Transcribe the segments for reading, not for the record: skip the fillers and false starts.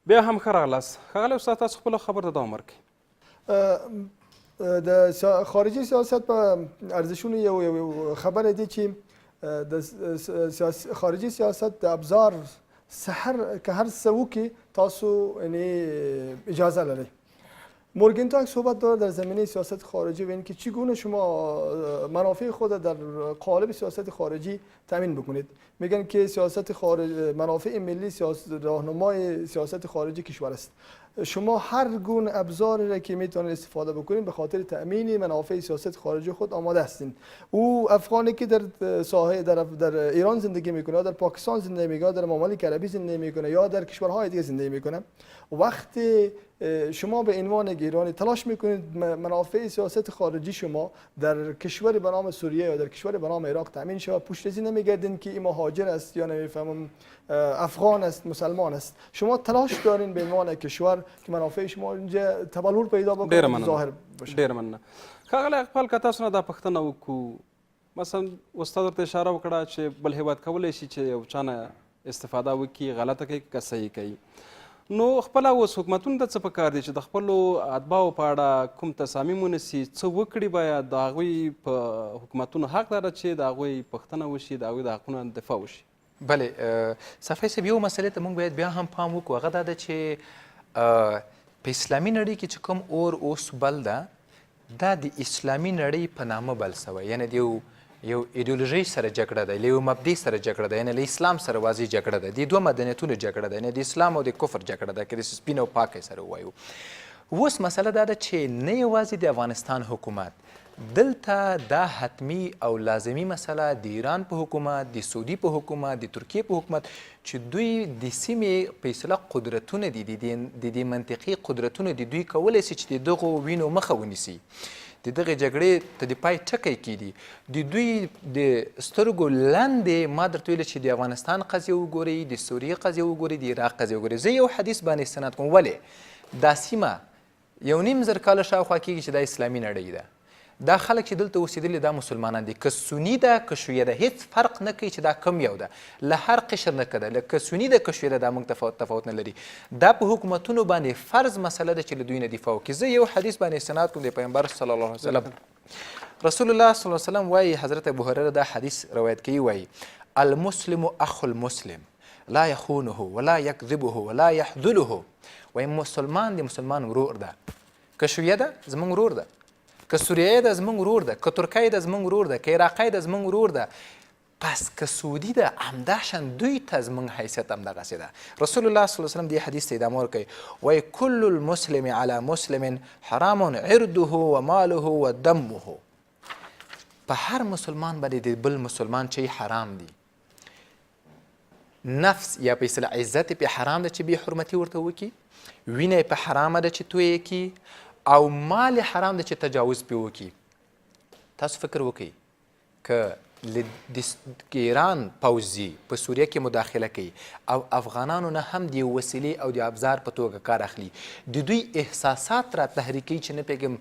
بیا هم ښه راغلاست. ښاغلی استاد، تاسو خپله خبر ته دوام ورکړئ. د خارجي سیاست په ارزښتونو یو خبره دی چې د خارجي سیاست د ابزار که هر څه وکړي تاسو اجازه لري. مورگنتاگ صحبت داره در زمینه سیاست خارجی و اینکه چگونه شما منافع خود در قالب سیاست خارجی تامین بکنید. میگن که سیاست منافع ملی راهنمای سیاست خارجی کشور است. شما هر گونه ابزاری را که میتونید استفاده بکنید به خاطر تامین منافع سیاست خارجی خود آماده هستین. او افغانی که در ساحه در ایران زندگی میکنه یا در پاکستان زندگی میکنه، در ممالک عربی زندگی میکنه یا در کشورهای دیگه زندگی میکنه، وقتی شما به عنوان ایرانی تلاش میکنید منافع سیاست خارجی شما در کشور به نام سوریه یا در کشور به نام عراق تامین شود، پشتیبانی نمیگردین که این مهاجر است یا نمیفهمم افغان است، مسلمان است. شما تلاش دارین به عنوان کشور که منافع شما اینجا تبلور پیدا بکنه، ظاهر بشه. ډیر مننه. ښاغلی اقبال، که تاسو نه دا پوښتنه وکړو، مثلا استاد ورته اشاره وکړه چې بل هیواد کولی شي چې یو چا نه استفاده وکړي، غلطه کوي که صحیح کوي، نو خپله اوس حکومتونو ته څه پکار دی چې د خپلو اتباعو په اړه کوم تصامیم ونیسي، څه وکړي باید د هغوی په حکومتونو حق لره چې د هغوی پوښتنه وشي، د هغوی د حقونو دفاع وشي. بله صفی صاحب، یو مسلې ته موږ باید بیا هم پام وکړو، هغه دا ده چې په اسلامي نړۍ کې چې کوم اور اوس بل ده، دا د اسلامي نړۍ په نامه بل سوی، یعنې د یو ایډیولوژۍ سره جګړه ده، له یو مبدې سره جګړه ده، یعنې له اسلام سره واضح جګړه ده، د دوه مدنیتونو جګړه ده، یعنې د اسلام او د کفر جګړه ده، که د سپین او پاکی سره ووایو. اوس مسله دا ده چې نه یوازې د افغانستان حکومت، دلته دا حتمی او لازمی مسله د ایران په حکومت، د سعودي په حکومت، د ترکیې په حکومت چې دوی د سیمې په اصطلاح قدرتونه دي، د دې منطقي قدرتونه دي، دوی کولی شي چې د دغو وینو مخه ونیسي، د دغې جګړې ته د پای ټکی کیدي، د دوی د سترګو لاندې ما درته ویله چې د افغانستان قضیه وګورئ، د سوریې قضیه وګورئ، د عراق قضیه وګورئ. زه یو حدیث باندې استناد کوم، ولې دا سیمه 1.5 کاله شاوخوا کېږي چې دا اسلامي نړۍ ده. دا خلک چې دلته اوسېدلي دا مسلمانان دي، که سني ده که شیعه ده، هېڅ فرق نه کوي چې دا کم یو ده، له هر قشر نه که ده، که سني ده که شیعه ده، دا موږ تفاوت نه لري. دا په حکومتونو باندې فرض مسله ده چې له دوی نه دفاع وکړي. زه یو حدیث باندې استناد کوم د پیغمبر صلی الله علیه وسلم، رسول الله صلی الله علیه وسلم وایي، حضرت ابو هریره دا حدیث روایت کوي، وایي المسلم اخو المسلم لا یخونه ولا یکذبه ولا یحذله. وایي مسلمان د مسلمان ورور ده، که شیعه ده زموږ ورور ده، که سوریه ده زموږ ورور ده، که ترکی ده زموږ ورور ده، که عراقی ده زموږ ورور ده، پس که سعودي ده همداشان دوی ته زموږ حیثیت همدغسې ده. رسول الله صلی الله علیه وسلم دې حدیث ته ادامه ورکوي، وایي کل المسلم علی مسلم حرام عرضه و ماله و دمه. په هر مسلمان باندې د بل مسلمان چې حرام دي، نفس یا په اصطلاح عزت پې حرام ده چې بې حرمتي ورته وکړي، وینه یې په حرامه ده چې تویې کړي، او مال حرام ده چې تجاوز پې وکړي. تاسو فکر وکړئ که د ایران پوځي په سوریه کې مداخله کوي او افغانانو نه هم د یو وسیلې او د ابزار په توګه کار اخلي، د دوی احساسات را تحریکوي چې نه پوهېږم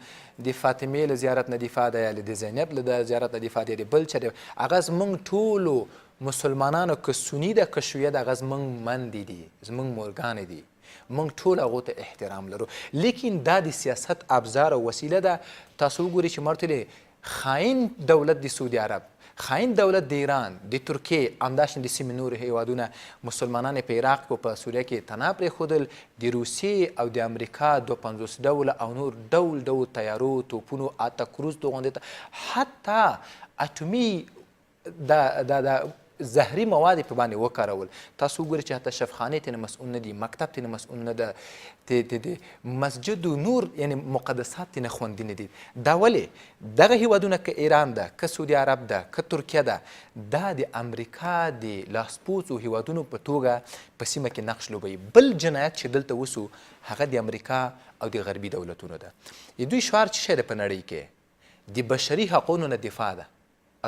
د فاطمې له زیارت نه دفاع ده یا د زینب له زیارت نه دفاع ده یا د بل چا ده، هغه زموږ ټولو مسلمانانو که سني ده که شیعه ده، هغه زموږ مندې دي، زموږ مورګانې دي، موږ ټول هغو ته احترام لرو. لیکن دا د سیاست ابزار او وسیله ده. تاسو وګورئ چې ما ورته خاین دولت د سعودي عرب، خاین دولت د ایران، د ترکیې، همداشان د سیمې نورې هیوادونه مسلمانان یې په عراق او په سوریه کې تنها پرېښودل، د روسیې او د امریکا 250 ډوله او نور ډول ډول تیارو، توپونو، اتکروز توغندې ته، حتی اټومي د زهري مواد په باندې وکارول. تاسو وګورئ چې حتی شفخانې ترې مسؤل نه دي، مکتب ترې مسؤل نه ده، د مسجد و نور یعنې مقدسات ترې نه خوندي نه دي. دا ولې دغه هیوادونه که ایران ده، که سعودي عرب ده، که ترکیه ده، دا د امریکا د لاسپوڅو هیوادونو په توګه په سیمه کې نقش لوبوي. بل جنایت چې دلته وسو هغه د امریکا او د غربي دولتونو ده. د دوی شعار څه شی ده په نړۍ کې؟ د بشري حقونو نه دفاع ده.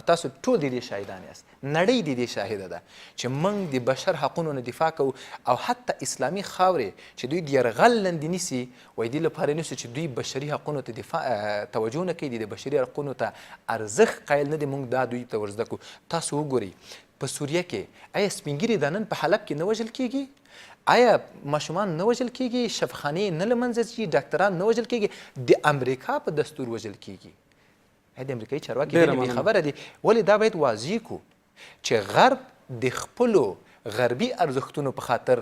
تاسو ټول د دې شاهدان یاست، نړۍ د دې شاهده ده چې موږ د بشر حقونو نه دفاع کوو، او حتی اسلامي خاورې چې دوی د یرغل لاندې نیسي، وایي دې لپاره نیسي چې دوی بشري حقونو ته توجه نه کوي، د بشري حقونو ته ارزښت قایل نه دي. موږ دا دوی ته ورزده کړو. تاسو وګورئ په سوریه کې آیا سپین ږیري دا نن په حلب کې نه وژل کېږي؟ آیا ماشومان نه وژل کیږي؟ شفاخانې نه له منځه ځي؟ ډاکټران نه وژل کیږي؟ د امریکا په دستور وژل کیږي؟ د امریکایي چارواکي ډېرې بې خبره دي. ولې دا باید واضح کړو چې غرب د خپلو غربي ارزښتونو په خاطر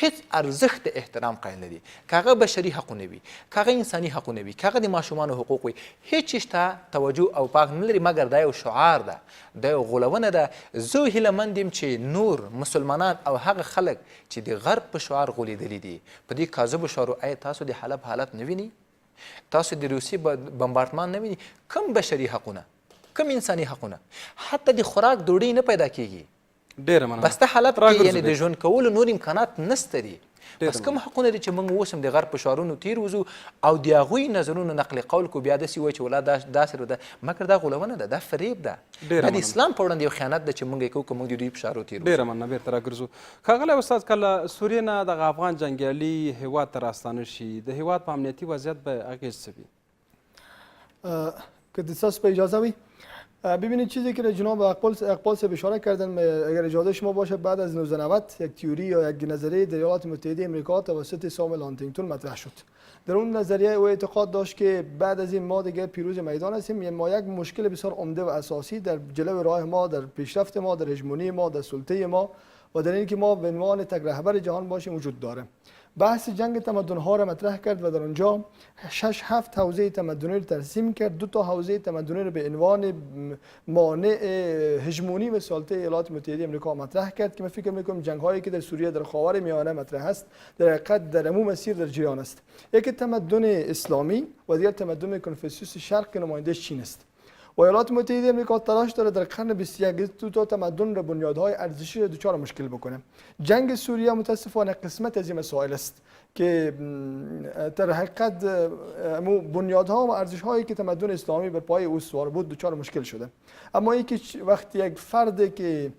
هیڅ ارزښت د احترام قایل نه دي. که هغه بشري حقونه وي، که هغه انساني حقونه وي، که هغه د ماشومانو حقوق وي، هیڅ چیز ته توجه او پاک نه لري، مګر دا یو شعار ده، دا یو غولونه ده. زه هیله مند یم چې نور مسلمانان او هغه خلک چې د غرب په شعار غولېدلي دي په دې کاذبو شعارو، آیا تاسو د حلب حالت نه وینئ؟ تاسو د روسیې بمبارډمان نه وینئ؟ کم بشري حقونه، کم انساني حقونه، حتی د خوراک ډوډۍ نه پیدا کیږي. ډېره مننه. بسته حالت کې یعنې د ژوند کولو نور امکانات نسته دي. بس کوم حقونه دي چې موږ اوس هم د غرب په شعارونو تیر وځو او د هغوی نظرونو نقل قول کو، بیا داسې وایي چې ولا داسې ده، مګر دا غولونه ده، دا فریب ده، دا د اسلام په وړاندې یو خیانت ده چې موږ یې کوو که موږ د دوی په شعارو تیر وځو. ډېره مننه. بېرته راګرځو. ښاغلی استاد، کله سوریې نه دغه افغان جنګیالي هیواد ته راستانه شي، د هیواد په امنیتي وضعیت به اغېز څه وي؟ که دستاس به اجازه وی ببینید چیزی که جناب اقبال صاحب اشاره کردن، اگر اجازه شما باشه، بعد از 1990 یک تئوری یا یک نظریه در ایالات متحده آمریکا توسط ساموئل هانتینگتون مطرح شد. در اون نظریه او اعتقاد داشت که بعد از این ما دیگه پیروز میدان هستیم. ما یک مشکل بسیار عمده و اساسی در جلو راه ما، در پیشرفت ما، در هژمونی ما، در سلطه ما و در اینکه ما به عنوان تک رهبر جهان باشیم وجود داره. بحث جنگ تمدن‌ها را مطرح کرد و در آنجا 6-7 حوزه تمدنی را ترسیم کرد. 2 حوزه تمدنی را به عنوان مانع هژمونی و سلطه ایالات متحده آمریکا مطرح کرد که من فکر می‌کنم جنگ‌هایی که در سوریه، در خاورمیانه مطرح است، در حقیقت در عموم مسیر در جریان است. یک تمدن اسلامی و دیگر تمدن کنفوسیوس شرق که نماینده چین است. و ایالات متحده آمریکا تلاش داره در قرن 21 دو تمدن را بنیادهای ارزشی را دچار مشکل بکنه. جنگ سوریه متاسفانه قسمت از این مسائل است که در حقیقت بنیادها و ارزش‌هایی که تمدن اسلامی بر پای استوار بود دچار مشکل شده. اما اینکه وقتی یک فرد که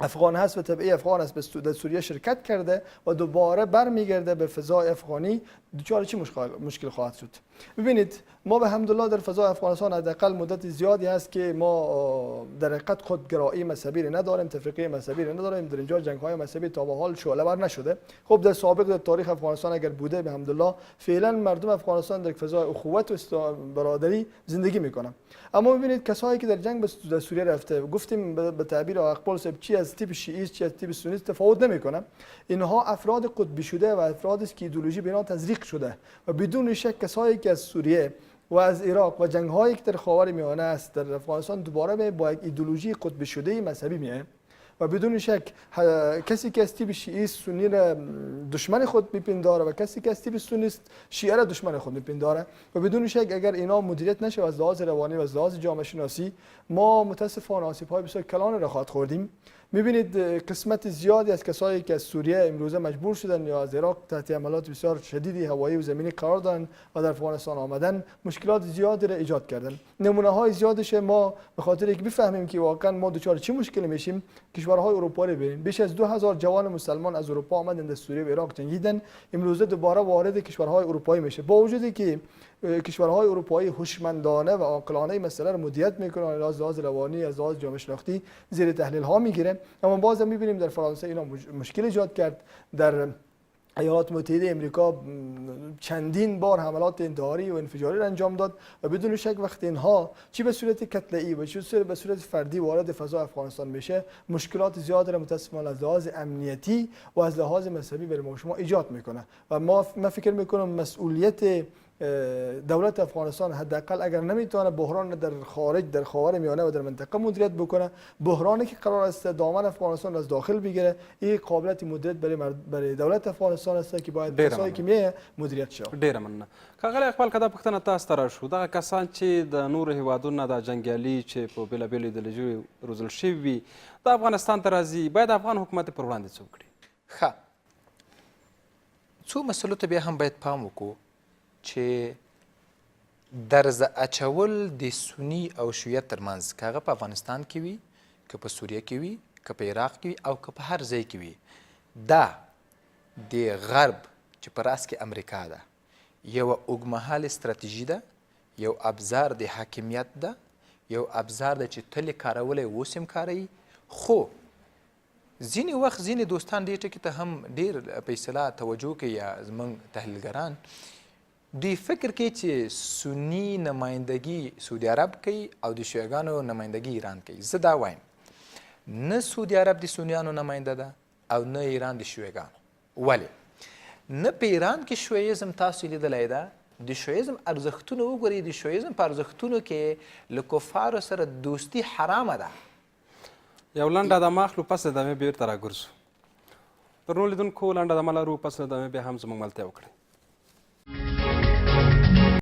افغان هست و طبعی افغان است در سوریه شرکت کرده و دوباره برمیگرده به فضای افغانی، دچار چه مشکل خواهد شد؟ ببینید ما به حمدالله در فضای افغانستان حداقل مدت زیادی هست که ما در حقیقت خودگرایی مذهبی نداریم، تفرقه مذهبی نداریم. در اینجا جنگ‌های مذهبی تا به حال شعله ور نشده. خب در سابق در تاریخ افغانستان اگر بوده به حمدالله فعلا مردم افغانستان در فضای اخوت و برادری زندگی میکنن. اما ببینید کسایی که در جنگ در سوریه رفته، گفتیم به تعبیر اقبال صاحب، چی از تیپ شیعیست چی از تیپ سنیست تفاوت نمیکنه. اینها افراد قطبی شده و افرادی است که ایدئولوژی به اینا تزریق شده و بدون شک کسایی که از سوریه و از عراق و جنگ‌هایی که در خاورمیانه است در افغانستان دوباره با یک ایدئولوژی قطبی شده مذهبی میه و بدون شک کسی که از تیپ شیعیست سنی را دشمن خود میپنداره و کسی که از تیپ سنیست شیعه را دشمن خود میپنداره و بدون شک اگر اینا مدیریت نشه از لحاظ روانی و از لحاظ جامعه شناسی، ما متاسفانه آسیب‌های بسیار کلان را خواهد خوردیم. میبینید قسمت زیادی از کسایی که از سوریه امروزه مجبور شدن یا از عراق تحت حملات بسیار شدیدی هوایی و زمینی قرار دارن و در افغانستان آمدن، مشکلات زیادی را ایجاد کردن. نمونه های زیادش ما به خاطر اینکه بفهمیم که واقعا ما دچار چه مشکلی میشیم، کشورهای اروپا رو ببینید. بیش از 2000 جوان مسلمان از اروپا آمدن در سوریه و عراق جنگیدن، امروزه دوباره وارد کشورهای اروپایی میشه، با وجودی که کشورهای اروپایی هوشمندانه و عاقلانه مسئله رو مدیریت میکنن، از لحاظ روانی از لحاظ جامعه شناختی زیر تحلیل ها میگیره. اما باز هم میبینیم در فرانسه اینا مشکل ایجاد کرد. در ایالات متحده آمریکا چندین بار حملات انتحاری و انفجاری را انجام داد و بدون شک وقتی اینها چی به صورت کتله‌ای و چی به صورت فردی وارد فضای افغانستان میشه، مشکلات زیاد را متاسفانه از لحاظ امنیتی و از لحاظ مذهبی برای شما ایجاد میکنه و من فکر میکنم مسئولیت دولت افغانستان حداقل اگر نمیتونه بحران در خارج در خاورمیانه و در منطقه مدیریت بکنه، بحرانی که قرار است دامن افغانستان از داخل بگیره، این قابلیت مدیریت برای دولت افغانستان است که باید کسایی که میه مدیریت شي. ډیره مننه. ښاغلی اقبال، که دا پوښتنه تاسو ته راشو، دغه کسان چې د نورو هیوادونو نه د جنګیالي چې په بېلابېلو ایدیالوژیو روزل شوي وي د افغانستان ته راځي، باید افغان حکومت پر وړاندې څه وکړي؟ ښه، څو مسلو ته بیا هم باید پام وکړو چې درزه اچول د سني او شیعه ترمنځ، که هغه په افغانستان کې وي، که په سوریه کې وي، که په عراق کې وي او که په هر ځای کې وي، دا د غرب چې په راس کې امریکا ده یوه اوږدمهاله ستراتیژي ده، یو ابزار د حاکمیت ده، یو ابزار ده چې تل یې کارولی اوس هم کاروي، خو ځینې وخت ځینې دوستان دې ټکي ته هم ډېر په اصطلاح توجه کوي یا زموږ تحلیلګران دوی فکر کوي چې سني نمایندګي سعودي عرب کوي او د شیعګانو نمایندګي ایران کوي. زه دا وایم نه سعودي عرب د سنیانو نماینده ده او نه ایران د شیعګانو. ولې؟ نه په ایران کې شیعیزم تاسو لیدلی ده. د شیعیزم ارزښتونه وګورئ، د شیعیزم په ارزښتونو کې له کفارو سره دوستي حرامه ده. یو لنډه دمه اخلو، پس د دمې بېرته راګرځو. تر نو لیدونکو لنډه دمه لرو، پس د دمې بیا هم زموږ ملتیا وکړئ.